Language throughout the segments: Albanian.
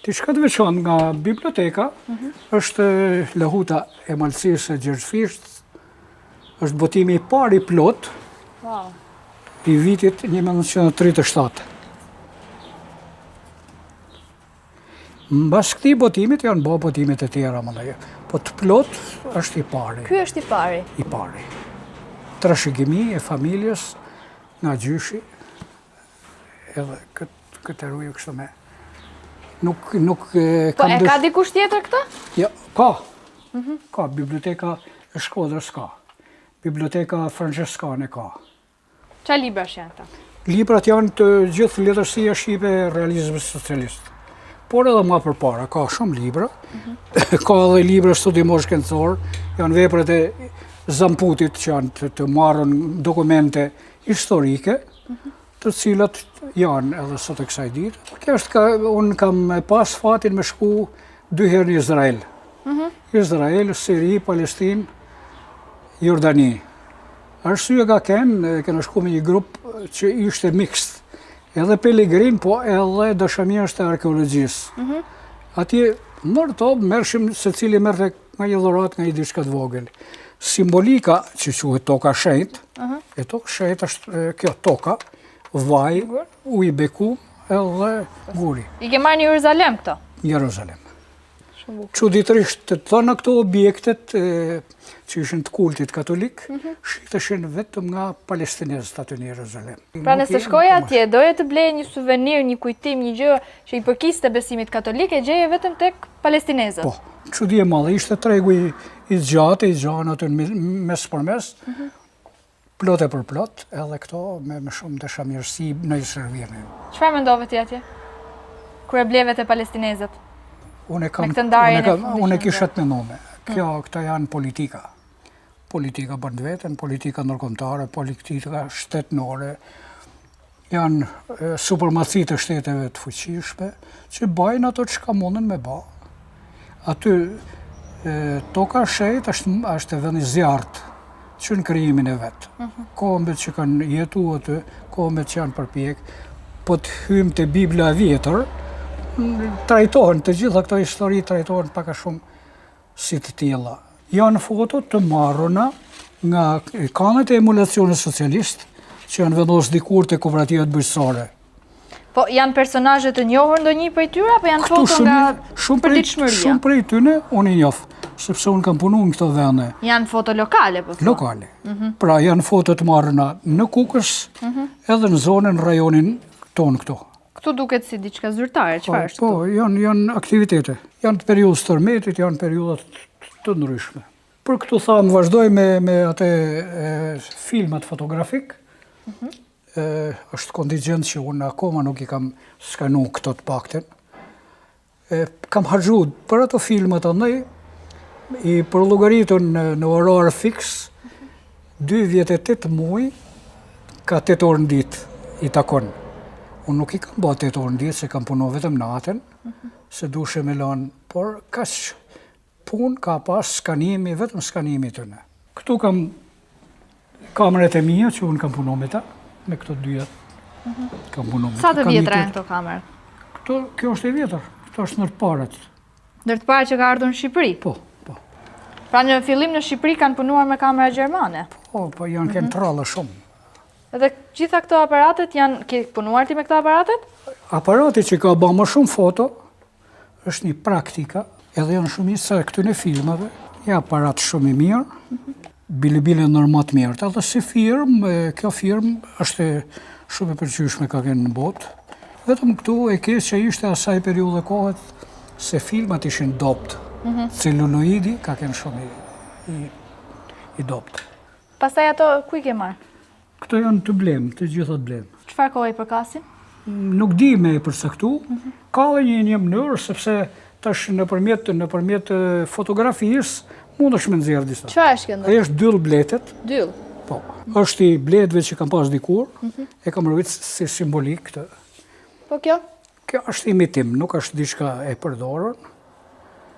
Diçka të veçantë nga biblioteka është Lahuta e Malësisë së Gjergjfisht, është botimi i parë i plot i vitit 1937. Mbas këtij botimit janë bërë botimet e tjera, mëndaj, po të plot është i pari. Ky është i pari? I pari. Trashëgimi e familjes nga gjyshi, edhe këtë rrujë kështu me. Nuk Po e ka dikush tjetër këtë? Jo, ka. Ka, biblioteka e Shkodrës ka. Biblioteka Franceskane ka. Qa librash janë ta? Librat janë të gjithë letërsia shqipe e realizmit socialist. Por edhe ma përpara, ka shumë libra. Ka edhe libra studimosh shkencor, janë veprat e Zamputit që janë të marrën dokumente historike, të cilat janë edhe sot e kësaj ditë. Kjo është unë kam pas fatin me shku 2 herë në Izrael. Izrael, Siri, Palestinë, Jordani. Arsye ka kena shku me një grup që ishte mixt, edhe pelegrin, po edhe dashamirës të arkeologjisë. Atje, nërë to, mërshim se cili mërte nga një dhurat, nga një diçka të vogël. Simbolika që quhet toka shenjtë, e toka shenjtë është kjo toka, vaj, uj beku, edhe guri. I ke marrë në Jeruzalem këto? Jeruzalem. Çuditërisht të thona këto objektet që ishin të kultit katolik, shiteshin vetëm nga palestinezët aty në Jeruzalem. Pra nëse shkoja atje, doje të bleje një suvenir, një kujtim, një gjë që i përkiste besimit katolik, e gjeje vetëm tek palestinezët? Po, çudi e madhe, ishte tregu i gjatë aty mes për mes, plot e për plot, edhe këto me shumë dashamirësi në i shërbime. Çfarë mendove ti atje? Kur e bleve te palestinezët? Unë e kisha të menduar. Këta janë politika. Politika bën vetën, politika ndërkombëtare, politika shtetënore. Janë supremaci të shteteve të fuqishme që bajnë ato çka mundën me bë. Aty toka shenjtë është vendi zjarrt që në krijimin e vet. Kombet që kanë jetuar aty, kombet që janë përpjek, po të hyjmë te Bibla e vjetër, trajtohen, të gjitha këto histori trajtohen pak a shumë si të tilla. Janë foto të marruna nga kanët e emulacionit socialist që janë vendosur dikur te kooperativat bujqësore. Po janë personazhe të njohur ndonjë prej tyre apo janë foto nga përditshmëria? Shumë prej tyre unë i njoh, sepse unë kam punuar në këto vende. Janë foto lokale po? Lokale. Pra janë foto të marruna në Kukës, edhe në zonën, rajonin ton këtu. Këtu duket si diçka zyrtare, çfarë është këtu? Po, janë aktivitete. Janë të periudhës tërmetit, janë periudhat të ndryshme. Për këtu thamë, vazhdoj me atë filmat fotografik. Është kontingent që unë akoma nuk i kam skanu këto të pakten. Kam harxhu për ato filmat andaj, i përllogaritën në orar fix, 2 vjet e 8 muaj, ka 8 orë në ditë i takon. Unë nuk i kam bërë 8 orë në ditë, se kam punu vetëm natën, se dushe me lanë, por kaq punë ka pas skanimi, vetëm skanimi të në. Këtu kam kamerët e mia që unë kam punu me ta, me këto 2 jetë. Kam punu me ta. Sa të vjetra e këto kamerë? Kjo është e vjetër, këto është ndër të parët. Ndër të parët që ka ardhur në Shqipëri? Po. Pra në fillim në Shqipëri kanë punuar me kamera gjermane? Po, janë kënë trallë shumë. Edhe gjitha këto aparatet ke punuar ti me këto aparatet? Aparati që ka bërë më shumë foto është një praktika, edhe janë shumica e këtyre filmave, një aparat shumë i mirë, bile normat mirë. Edhe si firmë, kjo firmë është shumë e pëlqyeshme ka kënë në botë. Vetëm këtu e keq që ishte asaj periudhe kohet se filmat ishin dopt. Celuloidi ka kënë shumë i dopt. Pastaj ato ku i ke marrë? Këto janë të blem, të gjitha të blem. Çfarë kohë i përkasin? Nuk di me e përcaktu. Ka një mënyrë, sepse tash nëpërmjet fotografisë mundesh me nxjerr disa. Çfarë është kjo? Ai është dyll bletet. Dyll? Po. Është i bletëve që kam pas dikur, e kam rrit si simbolik këtë. Po kjo? Kjo është imitim, nuk është diçka e përdorur.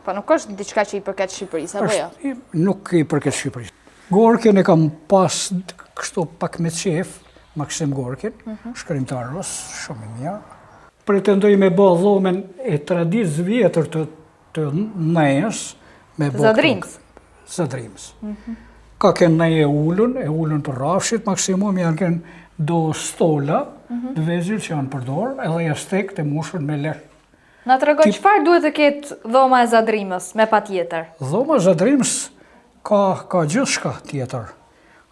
Po nuk është diçka që i përket Shqipërisë, apo jo? Nuk i përket Shqipërisë. Gorkin e kam pas kështu pak me qef, Maksim Gorkin, shkrimtar rus, shumë i mirë. pretendoj me bë dhomen e traditës vjetër të nejes me bë Zadrimës. Zadrimës. Ka kënë neje e ullën për rafshit, maksimum janë kënë do stola, të vezil që janë përdor, edhe jastek të mushën me lesh. Na të regoj, qëfar duhet të ketë dhoma e Zadrimës, me pa tjetër? Dhoma e Zadrimës ka gjithë shka tjetër.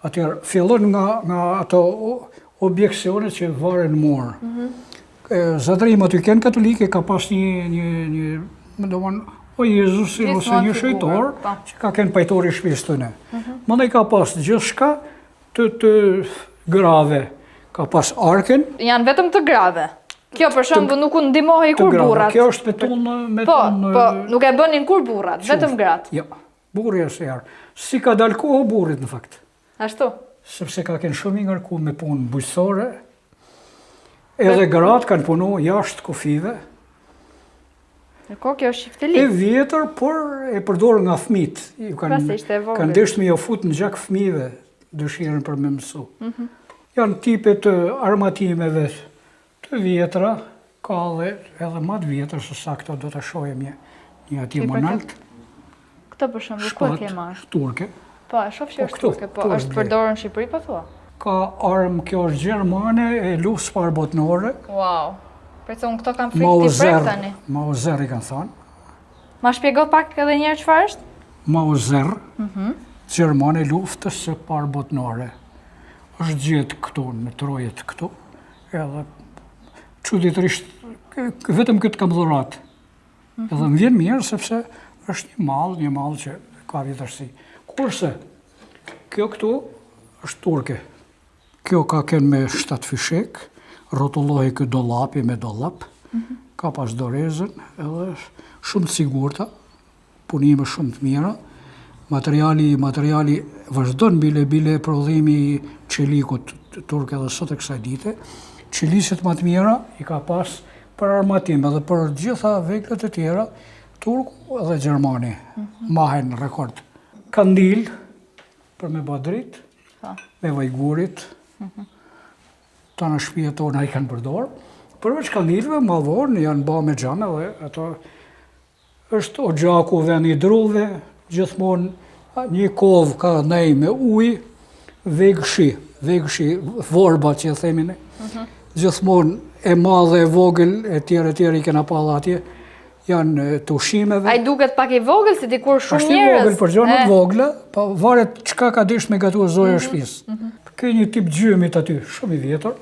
Atër, fillon nga ato objeksionet që varen morë. Zadrimë aty kënë katolike ka pas një domon, o Jezusin ose një shëjtor që ka kënë pajtori shpis të ne. Mëndaj ka pas gjithë shka të grave. Ka pas arken. Janë vetëm të grave. Kjo për shembull nuk u ndihmohej kur burrat. Kjo është me tonë... Po, nuk e bënin kur burrat, vetëm gratë. Ja, burri është jarë. Si ka dalë kohë burrit në fakt. Ashtu? Sepse ka kënë shumë i ngarku me punë bujësore, edhe gratë kanë punu jashtë kufive. Kjo është E shiftelik. vjetër, por e përdorë nga fmit. Pasisht e vogël. Kanë deshtë me jo fut në gjak fmive dëshirën për me mësu. Janë tipe të armatimeve të vjetra, ka edhe ma të vjetër, se sa këto do të shojem një atje më nalt. Këto për shembull ku e ke marrë? Turke. Po, e shoh që është këtu, turke, po këtu është është përdorur në Shqipëri po thua? Ka armë, kjo është gjermane, e luftës parë botnore. Wow. Përse unë këto kam frikë ti prek tani. Mauser i kanë thonë. Ma shpjego pak edhe një herë çfarë është? Mauser, gjermane luftës së parë botnore. Është gjetë këtu, në trojet këtu, edhe çuditërisht, vetëm këtë kam dhurat. Edhe më vjen mirë, sepse është një mall që ka vjetërsi. Kurse, kjo këtu është turke. Kjo ka kënë me 7 fishek, rotullohi këtë dolapi me dolap, ka pas dorezën, edhe shumë të sigurta, punime shumë të mira, materiali vazhdon bile prodhimi i qelikut turke dhe sot e kësaj dite. Qelisit më të mira i ka pas për armatim edhe për gjitha veklet e tjera, turku edhe gjermani, mahen në rekord. Kandil, për me ba dritë, me vajgurit, ta në shpije tona i kanë përdorë. Përveç kandilve, ma vonë janë ba me gjame dhe ato është o gjaku dhe një druve, gjithmonë një kovë ka nej me ujë, vegëshi, vorba që e themin e. Gjithmonë e madhe e vogël, e tjere i kena palla atje, janë të ushimeve. Ai duket pak i vogël si dikur shumë Është i njerëz. vogël për gjëra të vogla, pa varet çka ka dish me gatuar zoja e shtëpisë. Ka një tip gjymit aty, shumë i vjetër.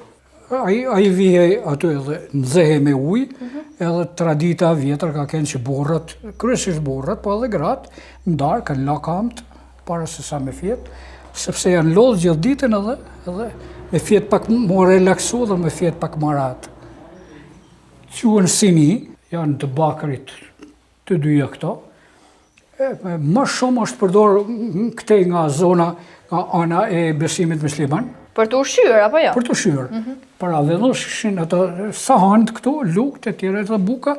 Ai vihej aty edhe nxehej me ujë, edhe tradita vjetër ka qenë që burrat, kryesisht burrat, po edhe gratë, ndarë kanë la kamt para se sa me fjet, sepse janë lodhë gjithë ditën edhe me fjet pak më relaksu dhe me fjet pak më rat. Quhen sini, janë të bakërit të dyja këto. Më shumë është përdor këtej nga zona, nga ana e besimit musliman. Për të ushqyer apo jo? Për të ushqyer. Para vendoshin ato sahanët këtu, lukët e tjera të buka,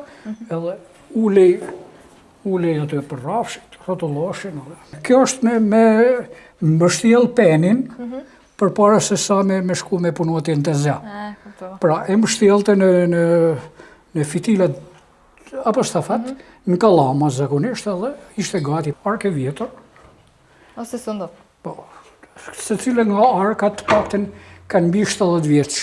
edhe ulej aty për rafshit, rrotulloshin. Kjo është me mbështjell penin, përpara se sa me shku me punu atje në tezja. Pra, e mbështjellte në fitilat apo stafat, në kallama zakonisht edhe ishte gati arke vjetër. Ose sundo. Po, se cilë nga arkat pakten kanë mbi 70 vjeç.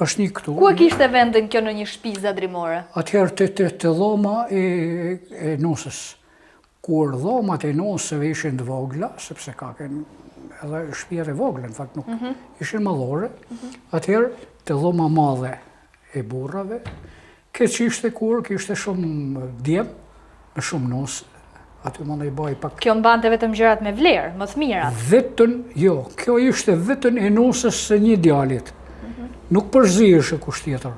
Është një këtu. Ku e kishte vendin kjo në një shtëpi zadrimore? Atëherë të dhoma e nusës. Kur dhomat e nusëve ishin të vogla, sepse ka kënë edhe shtëpiat e vogla, në fakt nuk ishin madhore, atëherë të dhoma madhe e burrave, këtë kishte shumë djem, me shumë nusë, aty më në i baj pak... Kjo mbante vetëm gjërat me vlerë, më të mirat? Vetën, jo, kjo ishte vetën e nusës së një djalit. Nuk përziheshe kusht tjetër.